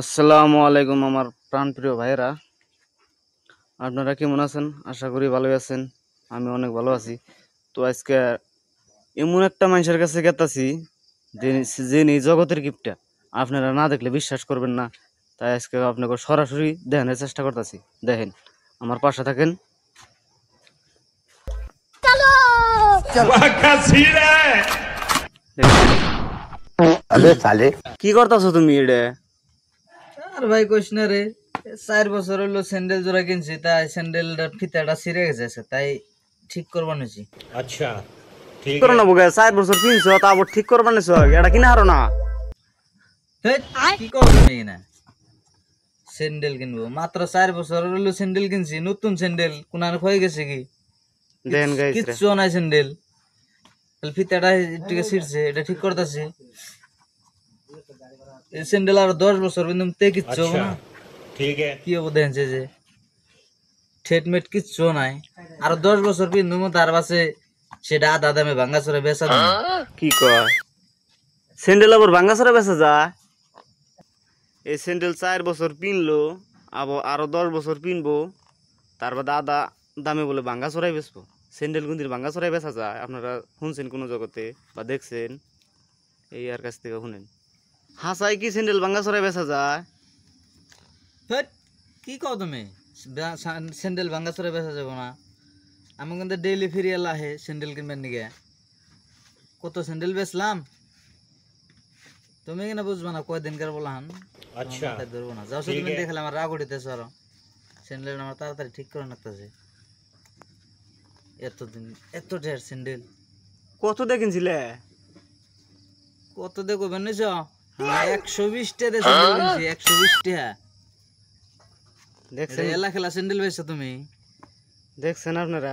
আসসালামু আলাইকুম আমার প্রাণপ্রিয় ভাইরা, আপনারা কেমন আছেন? আশা করি ভালোই আছেন। আমি অনেক ভালো আছি। তো আজকে এমন একটা মানুষের কাছে গেতাছি যিনি জগতের গিফটটা আপনারা না দেখলে বিশ্বাস করবেন না। তাই আজকে আপনাকে সরাসরি দেখানোর চেষ্টা করতেছি। দেখেন, আমার পাশে থাকেন। কি করতেছো তুমি? এটা আর ভাই কইস না রে, 4 বছর হলো স্যান্ডেল জোড়া কিনছি, তাই স্যান্ডেলটার ফিতাটা ছিঁড়ে গেছে, তাই ঠিক করবো নিছি। अच्छा কি ठीक করো है। না বুকে 4 বছর কিনছো, তা আবার ঠিক করবা নিছো? এটা কিনা হারো না। হেৎ, কি করবো তুমি না? স্যান্ডেল কিনবো মাত্র 4 বছর হলো স্যান্ডেল কিনছি, নতুন স্যান্ডেল কোনার হয়ে গেছে কি? দেন গাইস রে, কিচ্ছু নাই স্যান্ডেল, খালি ফিতাটা একটু ছিঁড়ছে, এটা ঠিক করতেছি। এই স্যান্ডেল আর 10 বছর কিন্তু তে কিচ্ছু হবো अच्छा না। ठीक है। কি হবো দেখছে যে ঠেটমেট কিচ্ছু নাই, আর 10 বছর পিন্ধু তার বাসে সেটা আধা দামে ভাঙ্গা চড়ে বেচা দিন। কি কয় স্যান্ডেল আবার ভাঙ্গাছড়া বেচা যায়? এই স্যান্ডেল 4 বছর পিনলো, আবার আরো 10 বছর পিনবো, তার বাদে আদা দামে বলে ভাঙ্গাছড়াই বেচবো। স্যান্ডেল গুন্দির ভাঙ্গাছড়াই বেচা যায়? আপনারা শুনছেন কোনো জগতে বা দেখছেন? এই আর কাছ থেকে শুনেন, হাসাই কি স্যান্ডেল ভাঙ্গাছড়াই বেচা যায়? হেৎ, কি কও তুমি? স্যান্ডেল ভাঙ্গা চড়ে বেচা যাবো না? আমি কিন্তু ডেইলি ফিরিয়াল আহে স্যান্ডেল কিনবেন নিগে, কত স্যান্ডেল বেচলাম তুমি কিনা বুঝবা না। কয়দিনকার বলাহান अच्छा ধরবো না, যাও তুমি দেখালে আমার রাগ উঠিতেছে। আরো স্যান্ডেল আমার তাড়াতাড়ি ঠিক করে রাখতেছে। এতদিন এত ঢের স্যান্ডেল কত দেখিনছিলে? কত দেখো বেনিস 120 টাকা স্যান্ডেল কিনছি, 120 টাকা। দেখছেন? এলা খেলা স্যান্ডেল বেচছো তুমি? দেখছেন আপনারা?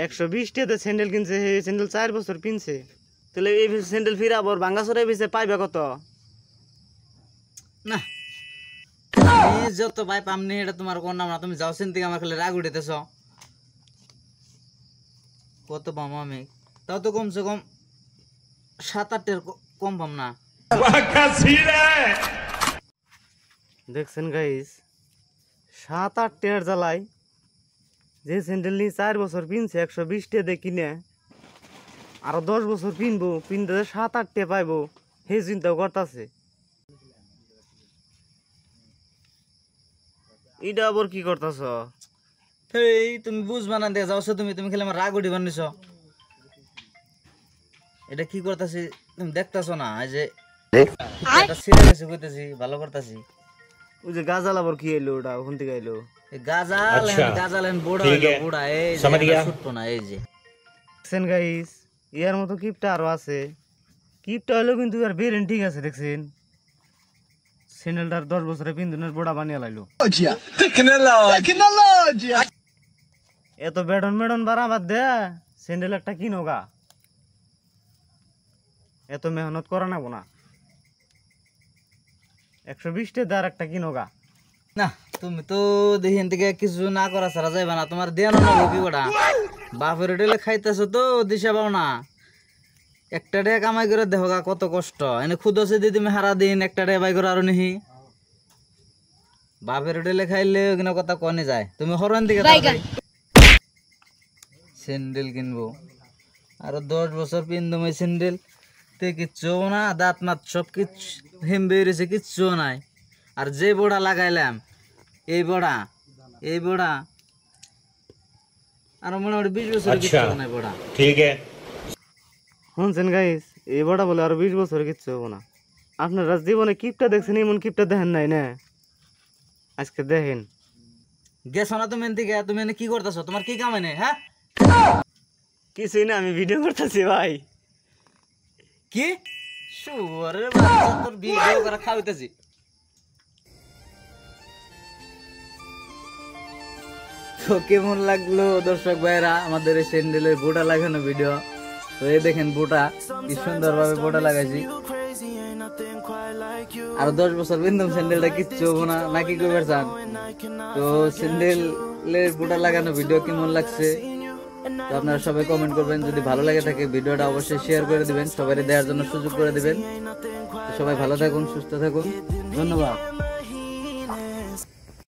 120 টাকাতে স্যান্ডেল কিনছে, এই স্যান্ডেল 4 বছর পিনছে। তাহলে এই স্যান্ডেল ফিরে আবার ভাঙ্গাছড়াই বেচে পাইবে কত? না, আমি যত ভাই পামনি এটা তোমার কোন নাম না, তুমি যাও সেন থেকে আমার খালি রাগ উঠেতেছ। কত পাম আমি? তাও তো কমসে কম 7-8 কম পাম না। দেখছেন গাইস, 7-8 টাকার জ্বালায় যে স্যান্ডেল নিয়ে 4 বছর পিনছে 120 টাকা দিয়ে কিনে, আরো 10 বছর পিনবো, পিনতে 7-8 টাকা পাইবো, হে চিন্তাও করতেছে। এটা আবার কি করতেছ? এই তুমি বুঝবা না, দিয়ে যাও তুমি তুমি খালি আমার রাগ উঠি বানিস। এটা কি করতেছি তুমি দেখতেছো না? এই যে এটা ছিঁড়ে গেছে কইতেছি, ভালো করতেছি। ওই যে গাজাল আবার কি এলো? ওটা ওখান থেকে এলো। এই গাজাল আচ্ছা, গাজাল বুড়া ঠিক হইলো, আছে, বুড়া এই যে समझ गया। ছুটতো না। এই যে দেখছেন গাইস, ইয়ার মতো কিপটা আরো আছে। কিপটা হলেও কিন্তু আর বেরেন ঠিক আছে। দেখছেন স্যান্ডেলটার 10 বছরে পিন্ধনের বোড়া বানিয়ে লাইলো। এত বেডন মেডন বাড়াবার দে, স্যান্ডেল একটা কিনো গা, এত মেহনত করা না বোনা। 120 টাকা আর একটা কিনো গা। না, তুমি তো দেখেন থেকে কিছু না করা ছাড়া যাইবা না। তোমার দেন না কি ওটা বাপের হোটেলে খাইতেছো তো দিশা পাও না। একটা টাকা কামাই করে দেখো গা কত কষ্ট। এনে খুদছে দিয়ে তুমি হারা দিন একটা টাকা বাই করে আরো নিহি। বাপের হোটেলে খাইলে কিনা কথা কনে যায়। তুমি হরন দিকে স্যান্ডেল কিনবো, আরো 10 বছর পিনবো এই স্যান্ডেল, তে কিচ্ছু না, দাঁত মাত সব কিচ্ছু হেম বেরিয়েছে, কিচ্ছু নাই। আর যে বোড়া লাগাইলাম এই বোড়া আর মোটামুটি 20 বছর अच्छा কিচ্ছু নাই বোড়া। ठीक है। শুনছেন গাইস, এই বোড়া বলে আরো 20 বছর কিচ্ছু হবো না। আপনারা জীবনে কিপটা দেখছেন, এমন কিপটা দেখেন নাই না? আজকে দেখেন। গেছো না তুমি এদিকে, তুমি এনে কি করতেছো? তোমার কি কাম এনে? হ্যাঁ, কিছুই না, আমি ভিডিও করতেছি ভাই। কি শুয়ারের বাচ্চা, তোর ভিডিও করে খাওয়াইতেছি। তো কেমন লাগলো দর্শক ভাইরা আমাদের এই স্যান্ডেলের বোটা লাগানো ভিডিও? তো এই দেখেন বোটা কি সুন্দর ভাবে বোটা লাগাইছি। আর 10 বছর বিন্দু স্যান্ডেলটা কিচ্ছু হবো না, নাকি কইবার চান? তো স্যান্ডেলের বোটা লাগানো ভিডিও কেমন লাগছে তো আপনারা সবাই কমেন্ট করবেন, যদি ভালো লাগে থাকে ভিডিওটা অবশ্যই শেয়ার করে দিবেন, সবাই দেখার জন্য সুযোগ করে দিবেন। তো সবাই ভালো থাকুন, সুস্থ থাকুন, ধন্যবাদ।